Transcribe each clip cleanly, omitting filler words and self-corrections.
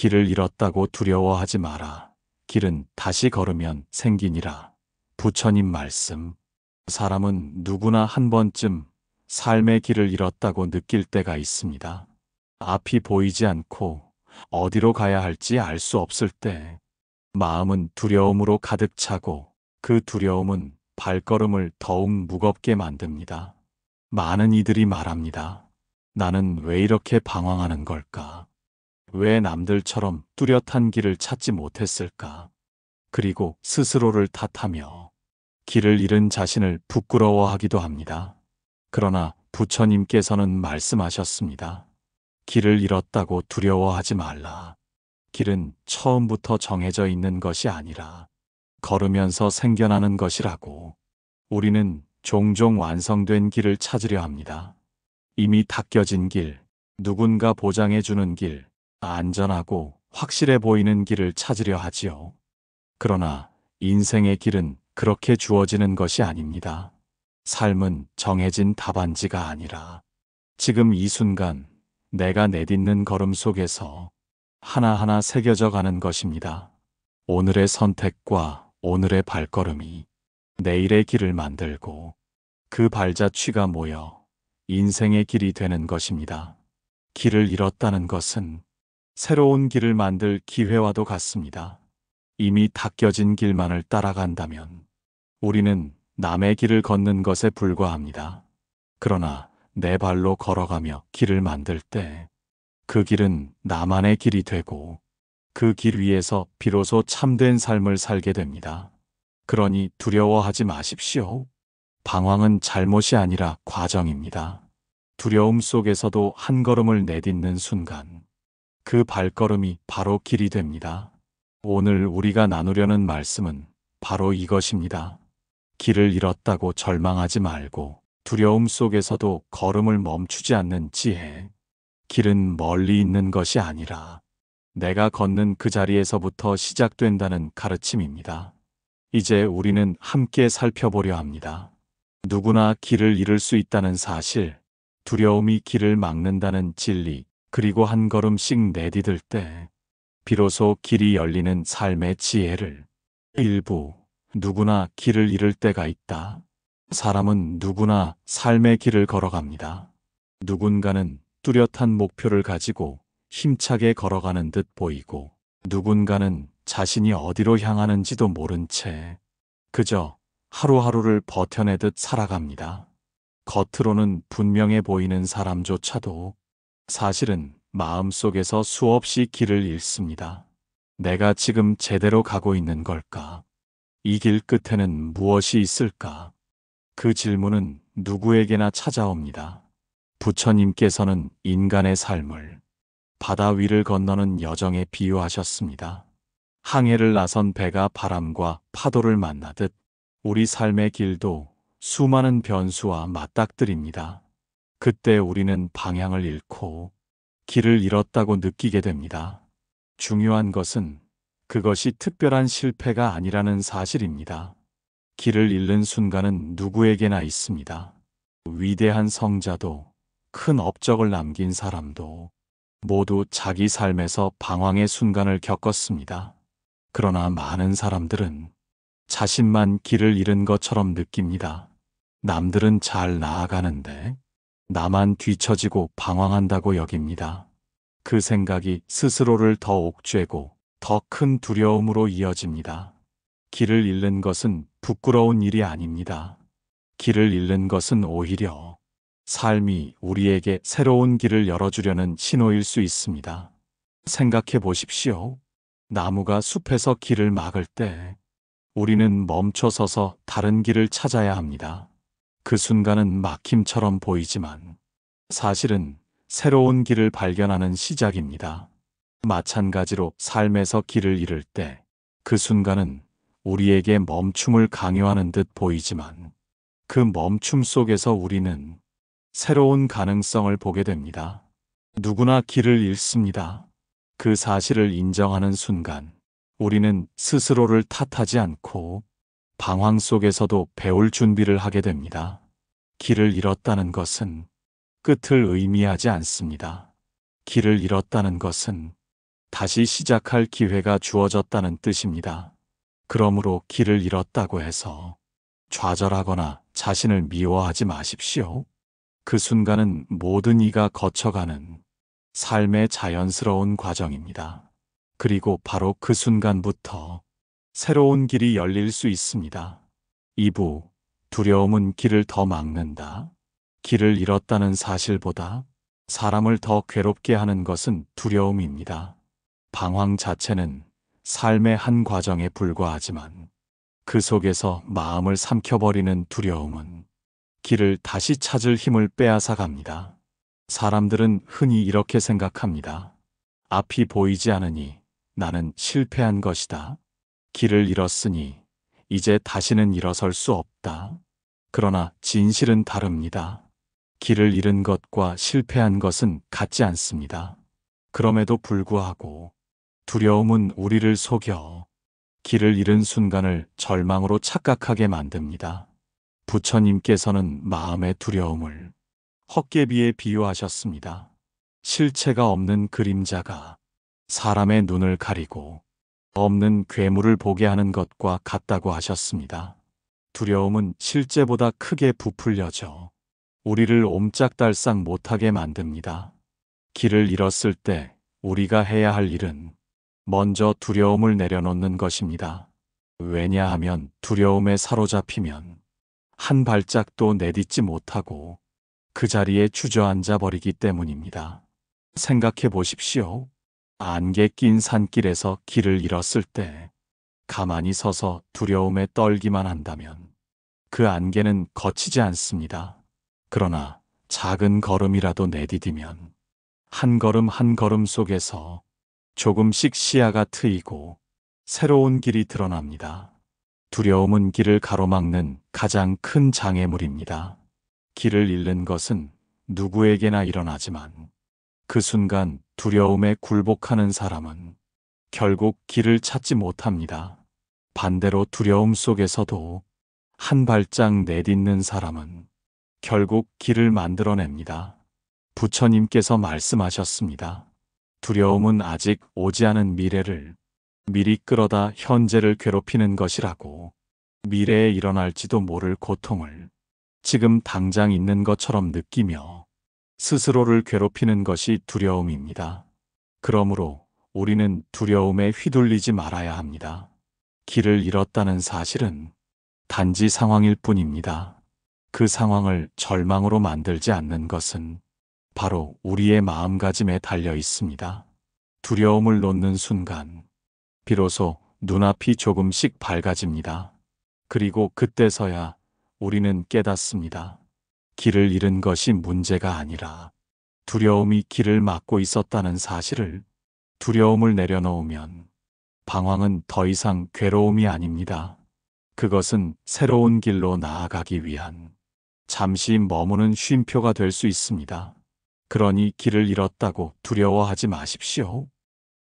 길을 잃었다고 두려워하지 마라. 길은 다시 걸으면 생기니라. 부처님 말씀. 사람은 누구나 한 번쯤 삶의 길을 잃었다고 느낄 때가 있습니다. 앞이 보이지 않고 어디로 가야 할지 알 수 없을 때 마음은 두려움으로 가득 차고 그 두려움은 발걸음을 더욱 무겁게 만듭니다. 많은 이들이 말합니다. 나는 왜 이렇게 방황하는 걸까? 왜 남들처럼 뚜렷한 길을 찾지 못했을까? 그리고 스스로를 탓하며 길을 잃은 자신을 부끄러워하기도 합니다. 그러나 부처님께서는 말씀하셨습니다. 길을 잃었다고 두려워하지 말라. 길은 처음부터 정해져 있는 것이 아니라 걸으면서 생겨나는 것이라고. 우리는 종종 완성된 길을 찾으려 합니다. 이미 닦여진 길, 누군가 보장해주는 길, 안전하고 확실해 보이는 길을 찾으려 하지요. 그러나 인생의 길은 그렇게 주어지는 것이 아닙니다. 삶은 정해진 답안지가 아니라 지금 이 순간 내가 내딛는 걸음 속에서 하나하나 새겨져 가는 것입니다. 오늘의 선택과 오늘의 발걸음이 내일의 길을 만들고 그 발자취가 모여 인생의 길이 되는 것입니다. 길을 잃었다는 것은 새로운 길을 만들 기회와도 같습니다. 이미 닦여진 길만을 따라간다면 우리는 남의 길을 걷는 것에 불과합니다. 그러나 내 발로 걸어가며 길을 만들 때 그 길은 나만의 길이 되고 그 길 위에서 비로소 참된 삶을 살게 됩니다. 그러니 두려워하지 마십시오. 방황은 잘못이 아니라 과정입니다. 두려움 속에서도 한 걸음을 내딛는 순간 그 발걸음이 바로 길이 됩니다. 오늘 우리가 나누려는 말씀은 바로 이것입니다. 길을 잃었다고 절망하지 말고 두려움 속에서도 걸음을 멈추지 않는 지혜. 길은 멀리 있는 것이 아니라 내가 걷는 그 자리에서부터 시작된다는 가르침입니다. 이제 우리는 함께 살펴보려 합니다. 누구나 길을 잃을 수 있다는 사실, 두려움이 길을 막는다는 진리, 그리고 한 걸음씩 내디딜 때 비로소 길이 열리는 삶의 지혜를. 일부, 누구나 길을 잃을 때가 있다. 사람은 누구나 삶의 길을 걸어갑니다. 누군가는 뚜렷한 목표를 가지고 힘차게 걸어가는 듯 보이고 누군가는 자신이 어디로 향하는지도 모른 채 그저 하루하루를 버텨내듯 살아갑니다. 겉으로는 분명해 보이는 사람조차도 사실은 마음속에서 수없이 길을 잃습니다. 내가 지금 제대로 가고 있는 걸까? 이 길 끝에는 무엇이 있을까? 그 질문은 누구에게나 찾아옵니다. 부처님께서는 인간의 삶을 바다 위를 건너는 여정에 비유하셨습니다. 항해를 나선 배가 바람과 파도를 만나듯 우리 삶의 길도 수많은 변수와 맞닥뜨립니다. 그때 우리는 방향을 잃고 길을 잃었다고 느끼게 됩니다. 중요한 것은 그것이 특별한 실패가 아니라는 사실입니다. 길을 잃는 순간은 누구에게나 있습니다. 위대한 성자도 큰 업적을 남긴 사람도 모두 자기 삶에서 방황의 순간을 겪었습니다. 그러나 많은 사람들은 자신만 길을 잃은 것처럼 느낍니다. 남들은 잘 나아가는데 나만 뒤처지고 방황한다고 여깁니다. 그 생각이 스스로를 더 옥죄고 더 큰 두려움으로 이어집니다. 길을 잃는 것은 부끄러운 일이 아닙니다. 길을 잃는 것은 오히려 삶이 우리에게 새로운 길을 열어주려는 신호일 수 있습니다. 생각해 보십시오. 나무가 숲에서 길을 막을 때 우리는 멈춰서서 다른 길을 찾아야 합니다. 그 순간은 막힘처럼 보이지만 사실은 새로운 길을 발견하는 시작입니다. 마찬가지로 삶에서 길을 잃을 때 그 순간은 우리에게 멈춤을 강요하는 듯 보이지만 그 멈춤 속에서 우리는 새로운 가능성을 보게 됩니다. 누구나 길을 잃습니다. 그 사실을 인정하는 순간 우리는 스스로를 탓하지 않고 방황 속에서도 배울 준비를 하게 됩니다. 길을 잃었다는 것은 끝을 의미하지 않습니다. 길을 잃었다는 것은 다시 시작할 기회가 주어졌다는 뜻입니다. 그러므로 길을 잃었다고 해서 좌절하거나 자신을 미워하지 마십시오. 그 순간은 모든 이가 거쳐가는 삶의 자연스러운 과정입니다. 그리고 바로 그 순간부터 새로운 길이 열릴 수 있습니다. 2부, 두려움은 길을 더 막는다. 길을 잃었다는 사실보다 사람을 더 괴롭게 하는 것은 두려움입니다. 방황 자체는 삶의 한 과정에 불과하지만 그 속에서 마음을 삼켜버리는 두려움은 길을 다시 찾을 힘을 빼앗아 갑니다. 사람들은 흔히 이렇게 생각합니다. 앞이 보이지 않으니 나는 실패한 것이다. 길을 잃었으니 이제 다시는 일어설 수 없다. 그러나 진실은 다릅니다. 길을 잃은 것과 실패한 것은 같지 않습니다. 그럼에도 불구하고 두려움은 우리를 속여 길을 잃은 순간을 절망으로 착각하게 만듭니다. 부처님께서는 마음의 두려움을 헛개비에 비유하셨습니다. 실체가 없는 그림자가 사람의 눈을 가리고 없는 괴물을 보게 하는 것과 같다고 하셨습니다. 두려움은 실제보다 크게 부풀려져 우리를 옴짝달싹 못하게 만듭니다. 길을 잃었을 때 우리가 해야 할 일은 먼저 두려움을 내려놓는 것입니다. 왜냐하면 두려움에 사로잡히면 한 발짝도 내딛지 못하고 그 자리에 주저앉아 버리기 때문입니다. 생각해 보십시오. 안개 낀 산길에서 길을 잃었을 때 가만히 서서 두려움에 떨기만 한다면 그 안개는 거치지 않습니다. 그러나 작은 걸음이라도 내디디면 한 걸음 한 걸음 속에서 조금씩 시야가 트이고 새로운 길이 드러납니다. 두려움은 길을 가로막는 가장 큰 장애물입니다. 길을 잃는 것은 누구에게나 일어나지만 그 순간 두려움에 굴복하는 사람은 결국 길을 찾지 못합니다. 반대로 두려움 속에서도 한 발짝 내딛는 사람은 결국 길을 만들어냅니다. 부처님께서 말씀하셨습니다. 두려움은 아직 오지 않은 미래를 미리 끌어다 현재를 괴롭히는 것이라고. 미래에 일어날지도 모를 고통을 지금 당장 있는 것처럼 느끼며 스스로를 괴롭히는 것이 두려움입니다. 그러므로 우리는 두려움에 휘둘리지 말아야 합니다. 길을 잃었다는 사실은 단지 상황일 뿐입니다. 그 상황을 절망으로 만들지 않는 것은 바로 우리의 마음가짐에 달려 있습니다. 두려움을 놓는 순간 비로소 눈앞이 조금씩 밝아집니다. 그리고 그때서야 우리는 깨닫습니다. 길을 잃은 것이 문제가 아니라 두려움이 길을 막고 있었다는 사실을. 두려움을 내려놓으면 방황은 더 이상 괴로움이 아닙니다. 그것은 새로운 길로 나아가기 위한 잠시 머무는 쉼표가 될 수 있습니다. 그러니 길을 잃었다고 두려워하지 마십시오.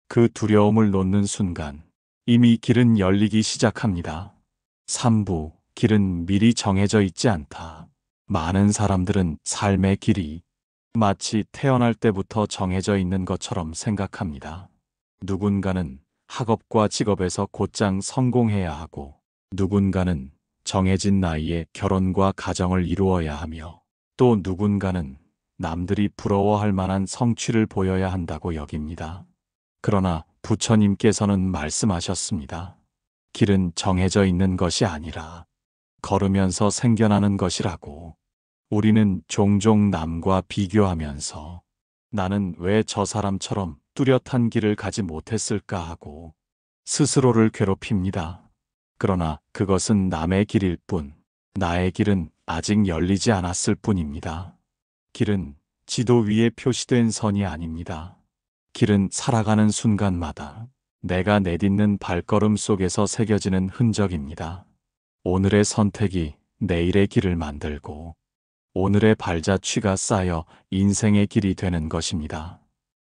그 두려움을 놓는 순간 이미 길은 열리기 시작합니다. 3부, 길은 미리 정해져 있지 않다. 많은 사람들은 삶의 길이 마치 태어날 때부터 정해져 있는 것처럼 생각합니다. 누군가는 학업과 직업에서 곧장 성공해야 하고, 누군가는 정해진 나이에 결혼과 가정을 이루어야 하며, 또 누군가는 남들이 부러워할 만한 성취를 보여야 한다고 여깁니다. 그러나 부처님께서는 말씀하셨습니다. 길은 정해져 있는 것이 아니라 걸으면서 생겨나는 것이라고. 우리는 종종 남과 비교하면서 나는 왜 저 사람처럼 뚜렷한 길을 가지 못했을까 하고 스스로를 괴롭힙니다. 그러나 그것은 남의 길일 뿐, 나의 길은 아직 열리지 않았을 뿐입니다. 길은 지도 위에 표시된 선이 아닙니다. 길은 살아가는 순간마다 내가 내딛는 발걸음 속에서 새겨지는 흔적입니다. 오늘의 선택이 내일의 길을 만들고 오늘의 발자취가 쌓여 인생의 길이 되는 것입니다.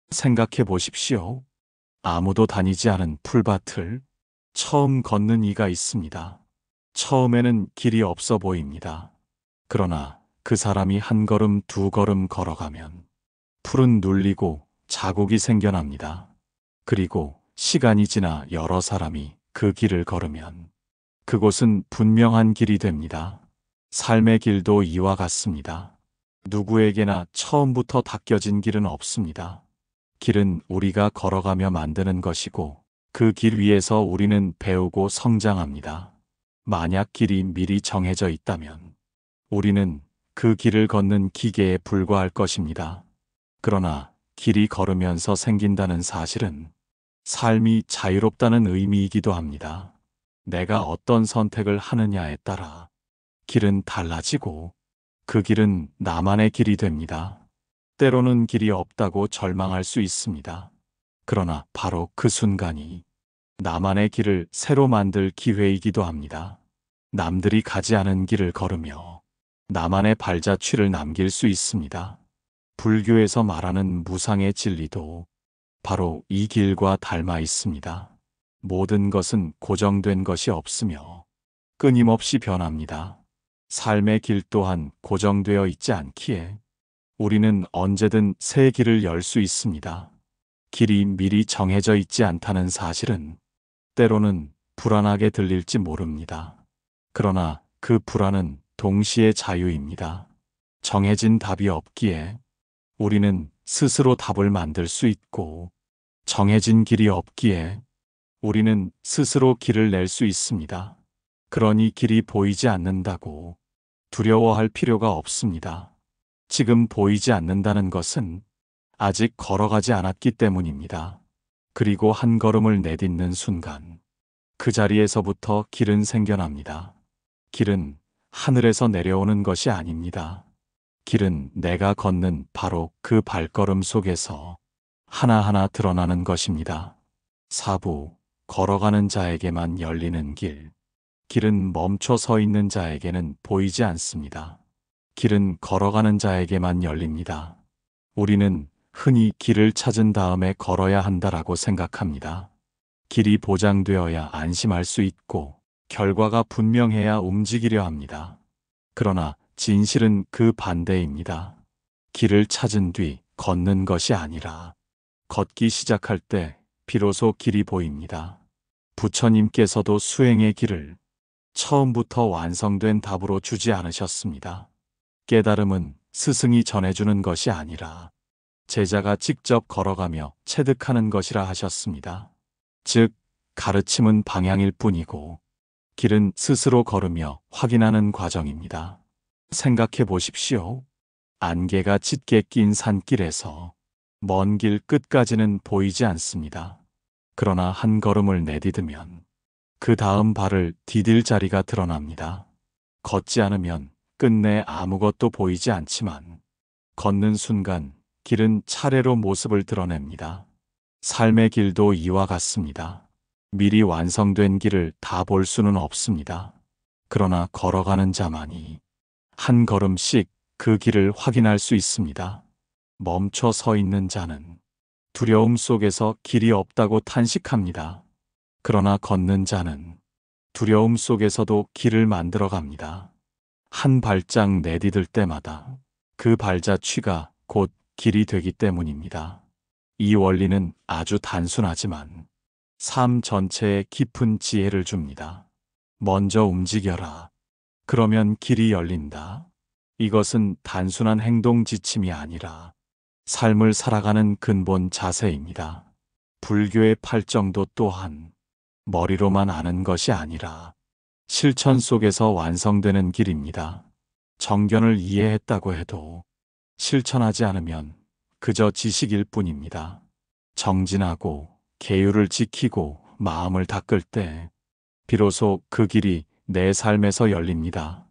생각해 보십시오. 아무도 다니지 않은 풀밭을 처음 걷는 이가 있습니다. 처음에는 길이 없어 보입니다. 그러나 그 사람이 한 걸음 두 걸음 걸어가면 풀은 눌리고 자국이 생겨납니다. 그리고 시간이 지나 여러 사람이 그 길을 걸으면 그곳은 분명한 길이 됩니다. 삶의 길도 이와 같습니다. 누구에게나 처음부터 닦여진 길은 없습니다. 길은 우리가 걸어가며 만드는 것이고 그 길 위에서 우리는 배우고 성장합니다. 만약 길이 미리 정해져 있다면 우리는 그 길을 걷는 기계에 불과할 것입니다. 그러나 길이 걸으면서 생긴다는 사실은 삶이 자유롭다는 의미이기도 합니다. 내가 어떤 선택을 하느냐에 따라 길은 달라지고 그 길은 나만의 길이 됩니다. 때로는 길이 없다고 절망할 수 있습니다. 그러나 바로 그 순간이 나만의 길을 새로 만들 기회이기도 합니다. 남들이 가지 않은 길을 걸으며 나만의 발자취를 남길 수 있습니다. 불교에서 말하는 무상의 진리도 바로 이 길과 닮아 있습니다. 모든 것은 고정된 것이 없으며 끊임없이 변합니다. 삶의 길 또한 고정되어 있지 않기에 우리는 언제든 새 길을 열 수 있습니다. 길이 미리 정해져 있지 않다는 사실은 때로는 불안하게 들릴지 모릅니다. 그러나 그 불안은 동시에 자유입니다. 정해진 답이 없기에 우리는 스스로 답을 만들 수 있고 정해진 길이 없기에 우리는 스스로 길을 낼 수 있습니다. 그러니 길이 보이지 않는다고 두려워할 필요가 없습니다. 지금 보이지 않는다는 것은 아직 걸어가지 않았기 때문입니다. 그리고 한 걸음을 내딛는 순간 그 자리에서부터 길은 생겨납니다. 길은 하늘에서 내려오는 것이 아닙니다. 길은 내가 걷는 바로 그 발걸음 속에서 하나하나 드러나는 것입니다. 사부, 걸어가는 자에게만 열리는 길. 길은 멈춰 서 있는 자에게는 보이지 않습니다. 길은 걸어가는 자에게만 열립니다. 우리는 흔히 길을 찾은 다음에 걸어야 한다라고 생각합니다. 길이 보장되어야 안심할 수 있고 결과가 분명해야 움직이려 합니다. 그러나 진실은 그 반대입니다. 길을 찾은 뒤 걷는 것이 아니라 걷기 시작할 때 비로소 길이 보입니다. 부처님께서도 수행의 길을 처음부터 완성된 답으로 주지 않으셨습니다. 깨달음은 스승이 전해주는 것이 아니라 제자가 직접 걸어가며 체득하는 것이라 하셨습니다. 즉, 가르침은 방향일 뿐이고 길은 스스로 걸으며 확인하는 과정입니다. 생각해 보십시오. 안개가 짙게 낀 산길에서 먼 길 끝까지는 보이지 않습니다. 그러나 한 걸음을 내디디면 그 다음 발을 디딜 자리가 드러납니다. 걷지 않으면 끝내 아무것도 보이지 않지만 걷는 순간 길은 차례로 모습을 드러냅니다. 삶의 길도 이와 같습니다. 미리 완성된 길을 다 볼 수는 없습니다. 그러나 걸어가는 자만이 한 걸음씩 그 길을 확인할 수 있습니다. 멈춰 서 있는 자는 두려움 속에서 길이 없다고 탄식합니다. 그러나 걷는 자는 두려움 속에서도 길을 만들어 갑니다. 한 발짝 내디딜 때마다 그 발자취가 곧 길이 되기 때문입니다. 이 원리는 아주 단순하지만 삶 전체에 깊은 지혜를 줍니다. 먼저 움직여라. 그러면 길이 열린다. 이것은 단순한 행동 지침이 아니라 삶을 살아가는 근본 자세입니다. 불교의 팔정도 또한 머리로만 아는 것이 아니라 실천 속에서 완성되는 길입니다. 정견을 이해했다고 해도 실천하지 않으면 그저 지식일 뿐입니다. 정진하고 계율을 지키고 마음을 닦을 때 비로소 그 길이 내 삶에서 열립니다.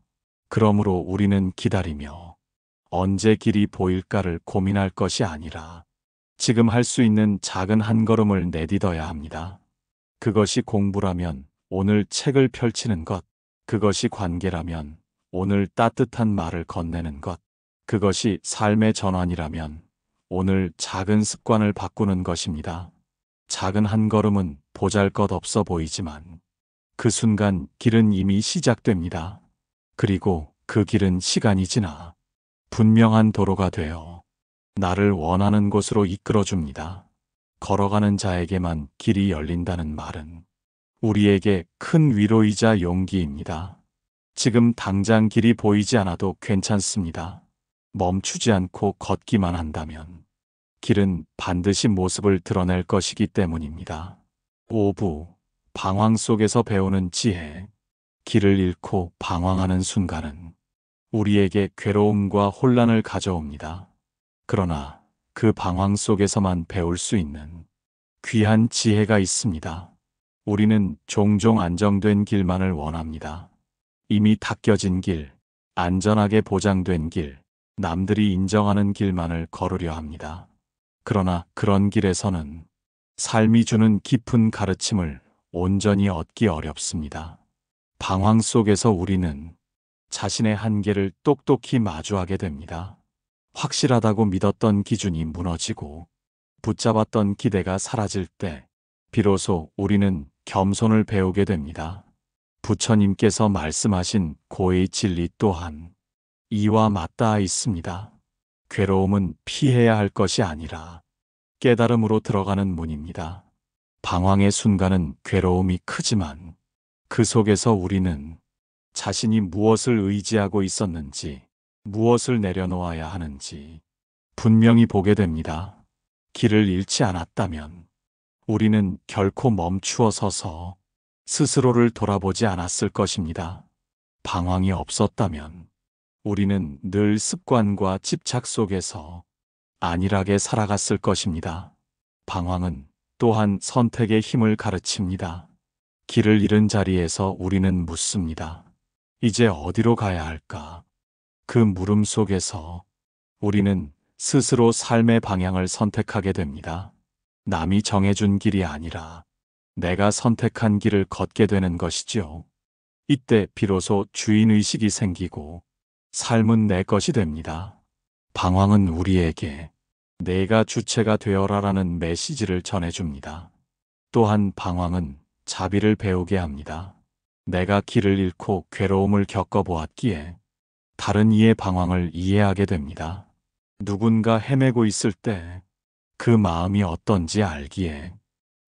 그러므로 우리는 기다리며 언제 길이 보일까를 고민할 것이 아니라 지금 할 수 있는 작은 한 걸음을 내딛어야 합니다. 그것이 공부라면 오늘 책을 펼치는 것, 그것이 관계라면 오늘 따뜻한 말을 건네는 것, 그것이 삶의 전환이라면 오늘 작은 습관을 바꾸는 것입니다. 작은 한 걸음은 보잘것없어 보이지만 그 순간 길은 이미 시작됩니다. 그리고 그 길은 시간이 지나 분명한 도로가 되어 나를 원하는 곳으로 이끌어줍니다. 걸어가는 자에게만 길이 열린다는 말은 우리에게 큰 위로이자 용기입니다. 지금 당장 길이 보이지 않아도 괜찮습니다. 멈추지 않고 걷기만 한다면 길은 반드시 모습을 드러낼 것이기 때문입니다. 5부 방황 속에서 배우는 지혜. 길을 잃고 방황하는 순간은 우리에게 괴로움과 혼란을 가져옵니다. 그러나 그 방황 속에서만 배울 수 있는 귀한 지혜가 있습니다. 우리는 종종 안정된 길만을 원합니다. 이미 닦여진 길, 안전하게 보장된 길, 남들이 인정하는 길만을 걸으려 합니다. 그러나 그런 길에서는 삶이 주는 깊은 가르침을 온전히 얻기 어렵습니다. 방황 속에서 우리는 자신의 한계를 똑똑히 마주하게 됩니다. 확실하다고 믿었던 기준이 무너지고 붙잡았던 기대가 사라질 때 비로소 우리는 겸손을 배우게 됩니다. 부처님께서 말씀하신 고의 진리 또한 이와 맞닿아 있습니다. 괴로움은 피해야 할 것이 아니라 깨달음으로 들어가는 문입니다. 방황의 순간은 괴로움이 크지만 그 속에서 우리는 자신이 무엇을 의지하고 있었는지, 무엇을 내려놓아야 하는지 분명히 보게 됩니다. 길을 잃지 않았다면 우리는 결코 멈추어 서서 스스로를 돌아보지 않았을 것입니다. 방황이 없었다면 우리는 늘 습관과 집착 속에서 안일하게 살아갔을 것입니다. 방황은 또한 선택의 힘을 가르칩니다. 길을 잃은 자리에서 우리는 묻습니다. 이제 어디로 가야 할까? 그 물음 속에서 우리는 스스로 삶의 방향을 선택하게 됩니다. 남이 정해준 길이 아니라 내가 선택한 길을 걷게 되는 것이죠. 이때 비로소 주인의식이 생기고 삶은 내 것이 됩니다. 방황은 우리에게 내가 주체가 되어라라는 메시지를 전해줍니다. 또한 방황은 자비를 배우게 합니다. 내가 길을 잃고 괴로움을 겪어보았기에 다른 이의 방황을 이해하게 됩니다. 누군가 헤매고 있을 때 그 마음이 어떤지 알기에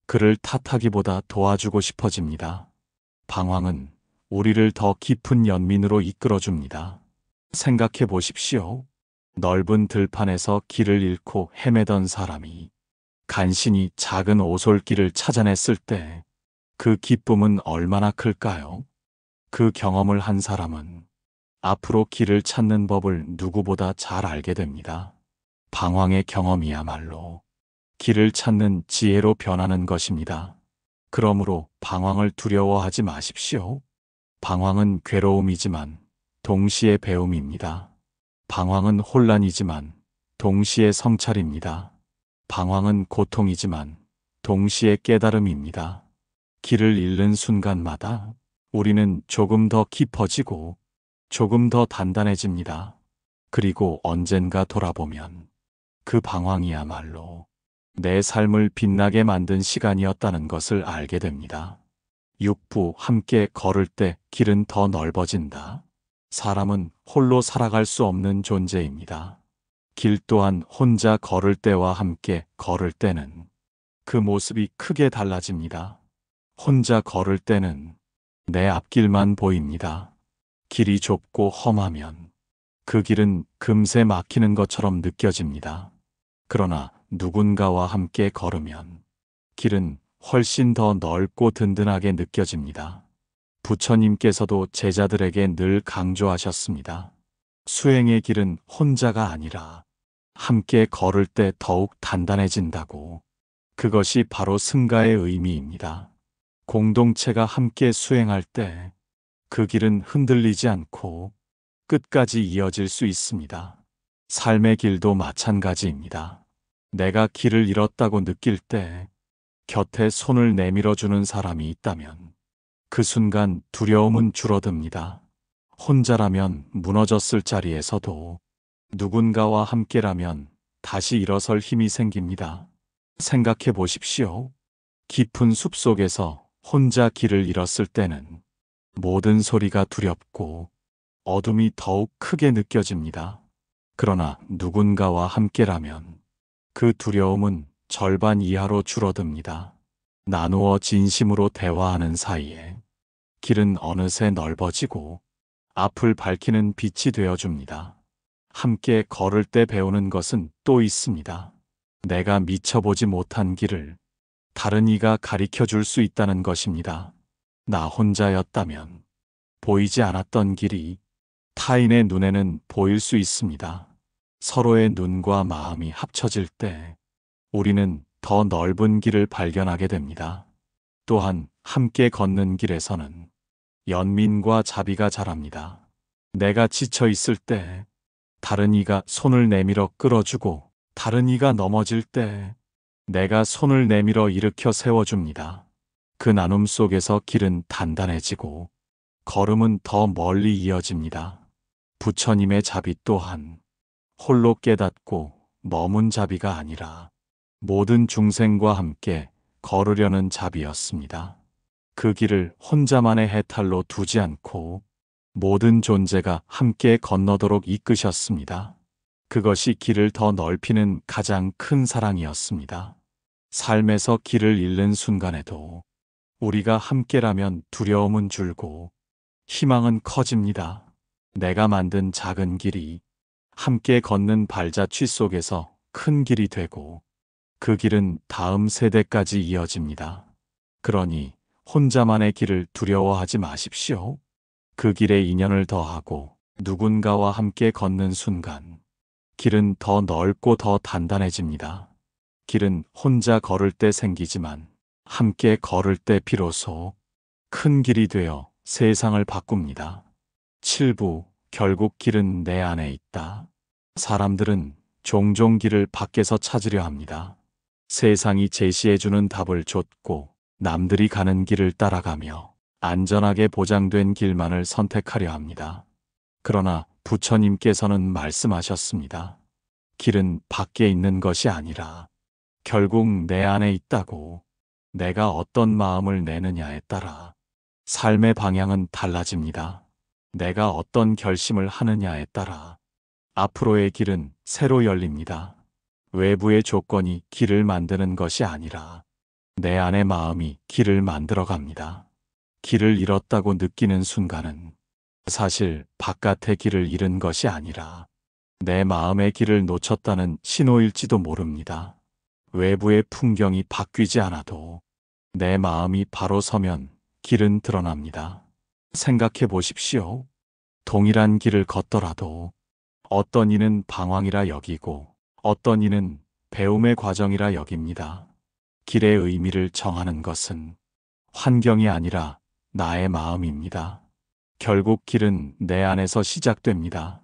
그를 탓하기보다 도와주고 싶어집니다. 방황은 우리를 더 깊은 연민으로 이끌어줍니다. 생각해 보십시오. 넓은 들판에서 길을 잃고 헤매던 사람이 간신히 작은 오솔길을 찾아냈을 때 그 기쁨은 얼마나 클까요? 그 경험을 한 사람은 앞으로 길을 찾는 법을 누구보다 잘 알게 됩니다. 방황의 경험이야말로 길을 찾는 지혜로 변하는 것입니다. 그러므로 방황을 두려워하지 마십시오. 방황은 괴로움이지만 동시에 배움입니다. 방황은 혼란이지만 동시에 성찰입니다. 방황은 고통이지만 동시에 깨달음입니다. 길을 잃는 순간마다 우리는 조금 더 깊어지고 조금 더 단단해집니다. 그리고 언젠가 돌아보면 그 방황이야말로 내 삶을 빛나게 만든 시간이었다는 것을 알게 됩니다. 6부 함께 걸을 때 길은 더 넓어진다. 사람은 홀로 살아갈 수 없는 존재입니다. 길 또한 혼자 걸을 때와 함께 걸을 때는 그 모습이 크게 달라집니다. 혼자 걸을 때는 내 앞길만 보입니다. 길이 좁고 험하면 그 길은 금세 막히는 것처럼 느껴집니다. 그러나 누군가와 함께 걸으면 길은 훨씬 더 넓고 든든하게 느껴집니다. 부처님께서도 제자들에게 늘 강조하셨습니다. 수행의 길은 혼자가 아니라 함께 걸을 때 더욱 단단해진다고. 그것이 바로 승가의 의미입니다. 공동체가 함께 수행할 때 그 길은 흔들리지 않고 끝까지 이어질 수 있습니다. 삶의 길도 마찬가지입니다. 내가 길을 잃었다고 느낄 때 곁에 손을 내밀어주는 사람이 있다면 그 순간 두려움은 줄어듭니다. 혼자라면 무너졌을 자리에서도 누군가와 함께라면 다시 일어설 힘이 생깁니다. 생각해 보십시오. 깊은 숲 속에서 혼자 길을 잃었을 때는 모든 소리가 두렵고 어둠이 더욱 크게 느껴집니다. 그러나 누군가와 함께라면 그 두려움은 절반 이하로 줄어듭니다. 나누어 진심으로 대화하는 사이에 길은 어느새 넓어지고 앞을 밝히는 빛이 되어줍니다. 함께 걸을 때 배우는 것은 또 있습니다. 내가 미쳐보지 못한 길을 다른 이가 가리켜 줄 수 있다는 것입니다. 나 혼자였다면 보이지 않았던 길이 타인의 눈에는 보일 수 있습니다. 서로의 눈과 마음이 합쳐질 때 우리는 더 넓은 길을 발견하게 됩니다. 또한 함께 걷는 길에서는 연민과 자비가 자랍니다. 내가 지쳐 있을 때 다른 이가 손을 내밀어 끌어주고, 다른 이가 넘어질 때 내가 손을 내밀어 일으켜 세워줍니다. 그 나눔 속에서 길은 단단해지고 걸음은 더 멀리 이어집니다. 부처님의 자비 또한 홀로 깨닫고 머문 자비가 아니라 모든 중생과 함께 걸으려는 자비였습니다. 그 길을 혼자만의 해탈로 두지 않고 모든 존재가 함께 건너도록 이끄셨습니다. 그것이 길을 더 넓히는 가장 큰 사랑이었습니다. 삶에서 길을 잃는 순간에도 우리가 함께라면 두려움은 줄고 희망은 커집니다. 내가 만든 작은 길이 함께 걷는 발자취 속에서 큰 길이 되고 그 길은 다음 세대까지 이어집니다. 그러니 혼자만의 길을 두려워하지 마십시오. 그 길에 인연을 더하고 누군가와 함께 걷는 순간 길은 더 넓고 더 단단해집니다. 길은 혼자 걸을 때 생기지만 함께 걸을 때 비로소 큰 길이 되어 세상을 바꿉니다. 7부 결국 길은 내 안에 있다. 사람들은 종종 길을 밖에서 찾으려 합니다. 세상이 제시해주는 답을 좇고 남들이 가는 길을 따라가며 안전하게 보장된 길만을 선택하려 합니다. 그러나 부처님께서는 말씀하셨습니다. 길은 밖에 있는 것이 아니라 결국 내 안에 있다고. 내가 어떤 마음을 내느냐에 따라 삶의 방향은 달라집니다. 내가 어떤 결심을 하느냐에 따라 앞으로의 길은 새로 열립니다. 외부의 조건이 길을 만드는 것이 아니라 내 안의 마음이 길을 만들어 갑니다. 길을 잃었다고 느끼는 순간은 사실 바깥의 길을 잃은 것이 아니라 내 마음의 길을 놓쳤다는 신호일지도 모릅니다. 외부의 풍경이 바뀌지 않아도 내 마음이 바로 서면 길은 드러납니다. 생각해 보십시오. 동일한 길을 걷더라도 어떤 이는 방황이라 여기고 어떤 이는 배움의 과정이라 여깁니다. 길의 의미를 정하는 것은 환경이 아니라 나의 마음입니다. 결국 길은 내 안에서 시작됩니다.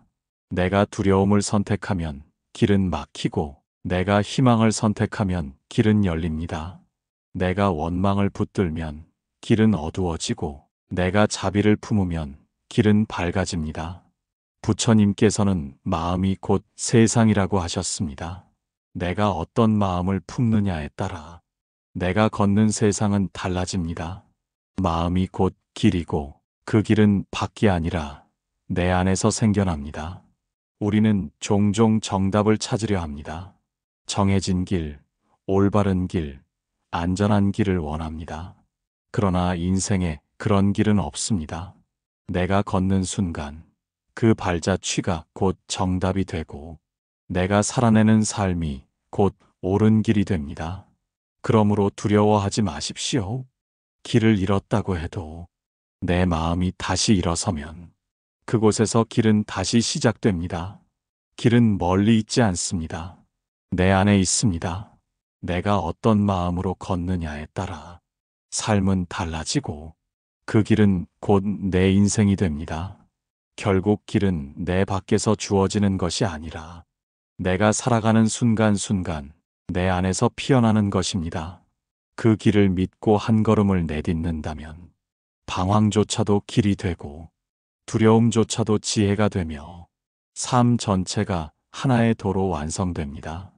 내가 두려움을 선택하면 길은 막히고 내가 희망을 선택하면 길은 열립니다. 내가 원망을 붙들면 길은 어두워지고 내가 자비를 품으면 길은 밝아집니다. 부처님께서는 마음이 곧 세상이라고 하셨습니다. 내가 어떤 마음을 품느냐에 따라 내가 걷는 세상은 달라집니다. 마음이 곧 길이고 그 길은 밖이 아니라 내 안에서 생겨납니다. 우리는 종종 정답을 찾으려 합니다. 정해진 길, 올바른 길, 안전한 길을 원합니다. 그러나 인생에 그런 길은 없습니다. 내가 걷는 순간 그 발자취가 곧 정답이 되고 내가 살아내는 삶이 곧 옳은 길이 됩니다. 그러므로 두려워하지 마십시오. 길을 잃었다고 해도 내 마음이 다시 일어서면 그곳에서 길은 다시 시작됩니다. 길은 멀리 있지 않습니다. 내 안에 있습니다. 내가 어떤 마음으로 걷느냐에 따라 삶은 달라지고 그 길은 곧 내 인생이 됩니다. 결국 길은 내 밖에서 주어지는 것이 아니라 내가 살아가는 순간순간 내 안에서 피어나는 것입니다. 그 길을 믿고 한 걸음을 내딛는다면 방황조차도 길이 되고 두려움조차도 지혜가 되며 삶 전체가 하나의 도로 완성됩니다.